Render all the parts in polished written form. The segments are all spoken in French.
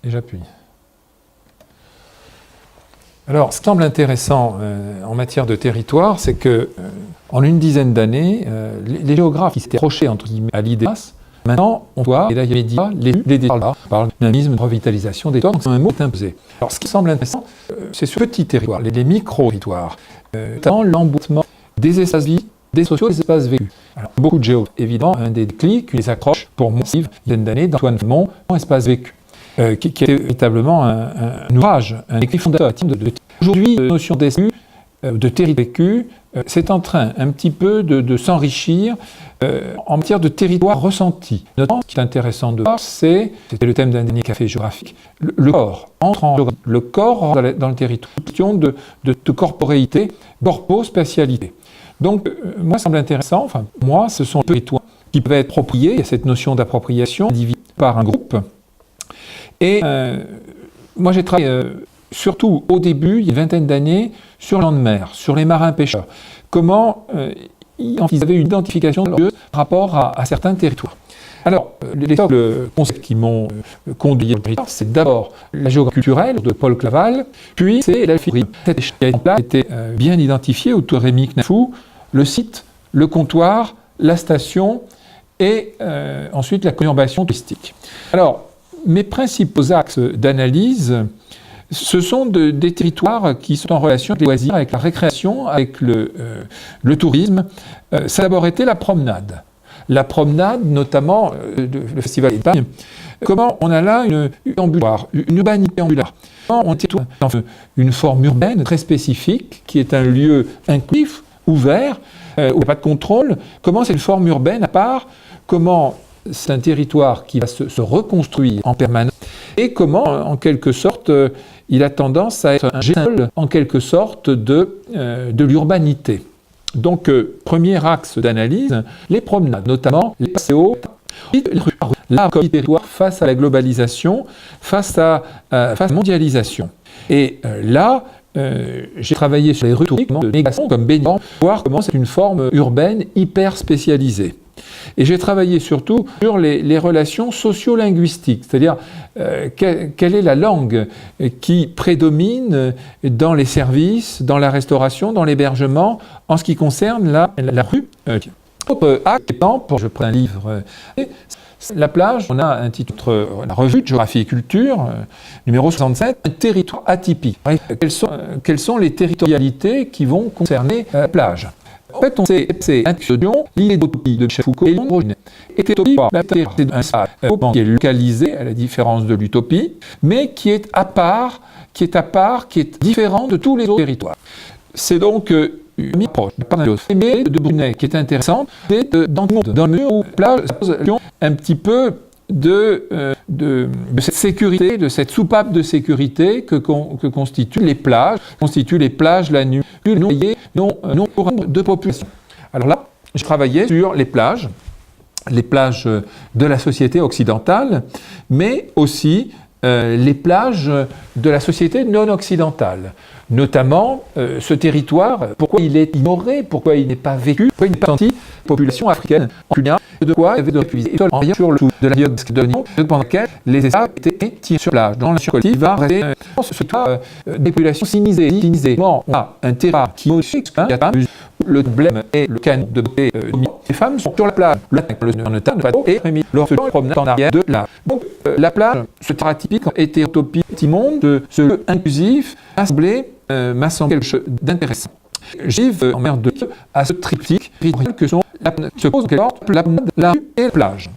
et j'appuie. Alors, ce qui semble intéressant en matière de territoire, c'est que en une dizaine d'années, les géographes qui s'étaient approchés entre guillemets à l'idée, maintenant, on voit, et là il y a les médias, les débats parlent d'un dynamisme de revitalisation des territoires, donc c'est un mot qui est imposé. Alors, ce qui semble intéressant, c'est ce petit territoire, les micro-territoires, notamment l'emboutement des espaces vie, des sociaux, des espaces vécus. Alors, beaucoup de géographes, évidemment, un des clics, une des accroches pour moi, une dizaine d'années d'Antoine Frémont, en espace vécu. Qui était véritablement un ouvrage, un écrit fondateur. Aujourd'hui, la notion d'SU, de territoire vécu, c'est en train un petit peu de s'enrichir en matière de territoire ressenti. Notamment, ce qui est intéressant de voir, c'était le thème d'un dernier café géographique, le corps entre en géographie, le corps rentre dans le territoire, une question de corporéité, corpo-spatialité. Donc, moi, ça semble intéressant, enfin, moi, ce sont les territoires qui peuvent être appropriés, il y a cette notion d'appropriation individuelle par un groupe. Et moi, j'ai travaillé surtout au début, il y a une vingtaine d'années, sur les de mer, sur les marins-pêcheurs. Comment ils avaient une identification par rapport à certains territoires. Alors, les concepts qui m'ont conduit au territoire, c'est d'abord la géographie culturelle de Paul Claval, puis c'est la philosophie. Cette échelle-là était bien identifiée autour de Rémy Knafou, le site, le comptoir, la station et ensuite la conurbation touristique. Alors, mes principaux axes d'analyse, ce sont des territoires qui sont en relation avec les loisirs, avec la récréation, avec le tourisme. Ça a d'abord été la promenade. La promenade, notamment le Festival d'Espagne. Comment on a là une urbanité ambulatoire. On est dans une forme urbaine très spécifique, qui est un lieu inclusif, ouvert, où il n'y a pas de contrôle. Comment c'est une forme urbaine à part? Comment c'est un territoire qui va se reconstruire en permanence et comment, en quelque sorte, il a tendance à être un générique, en quelque sorte, de l'urbanité. Donc, premier axe d'analyse, les promenades, notamment les passéos, là, comme territoire face à la globalisation, face à la mondialisation. Et là, j'ai travaillé sur les rues touristiques de négation comme Bénignor, pour voir comment c'est une forme urbaine hyper spécialisée. Et j'ai travaillé surtout sur les relations socio-linguistiques, c'est-à-dire quelle est la langue qui prédomine dans les services, dans la restauration, dans l'hébergement, en ce qui concerne la rue. Autre acte, je prends un livre, la plage, on a un titre, la revue de géographie et culture, numéro 67, un territoire atypique. Quelles sont les territorialités qui vont concerner la plage? En fait, on sait, c'est intuition, l'idée d'utopie de Michel Foucault et l'androgyne. Et l'utopie, c'est un espace qui est localisé, à la différence de l'utopie, mais qui est à part, qui est différent de tous les autres territoires. C'est donc une approche de Brunet qui est intéressante, c'est dans le mur où plage un petit peu de cette sécurité, de cette soupape de sécurité que constituent les plages la nuit, non pour de population. Alors là, je travaillais sur les plages de la société occidentale, mais aussi les plages de la société non occidentale. Notamment, ce territoire, pourquoi il est ignoré, pourquoi il n'est pas vécu, pourquoi il n'est pas senti, population africaine en Guinée, de quoi il y avait de répuser en rien sur le tout de la biodiversité pendant laquelle les États étaient tirés sur plage. Dans la collective, va rester ce territoire des populations sinisées. On a un territoire qui est aussi le problème est le canon de beauté les femmes sont sur la plage. Le notaire et Rémy leur promenade en arrière de là. Donc, la plage, ce territoire atypique, hétérotopie, petit monde, ce lieu inclusif, m'a semblé quelque chose d'intéressant. J'arrive en mer de à ce triptyque que sont se pose la rue et la plage.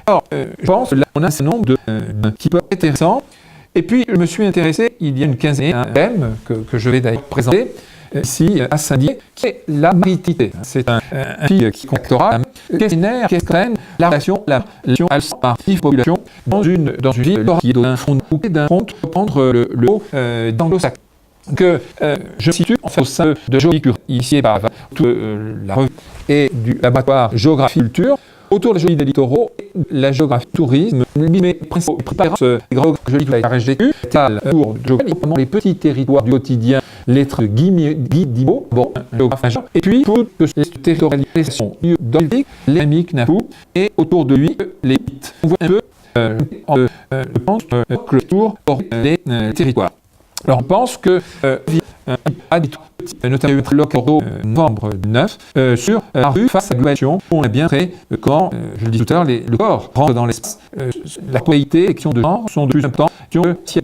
Alors, je pense que là, on a un nombre qui peuvent être intéressants. Et puis, je me suis intéressé, il y a une quinzaine, à un thème que je vais d'ailleurs présenter ici à Saint-Dié, qui est la maritité. C'est un fil qui contactera questionnaire, la relation population dans une ville qui est d'un front pour prendre le haut d'anglo-saxon. Que je me situe en fait au sein de Géoculture, ici par la revue et du laboratoire Géographie Culture, autour de la géographie des littoraux, la géographie tourisme, mes principaux préparateurs, la RGQ, autour de géographie, notamment les petits territoires du quotidien, lettres Guy Dimot, et puis toute cette territorialisation dans les Knafou, et autour de lui, les mythes. On voit un peu je pense que le tour pour les territoires. Alors on pense que à des notamment locaux novembre 9 sur la rue face à la globalisation, on a bien fait quand, je le dis tout à l'heure, le corps rentre dans l'espace. La qualité et l'action de genre sont de plus importantes que si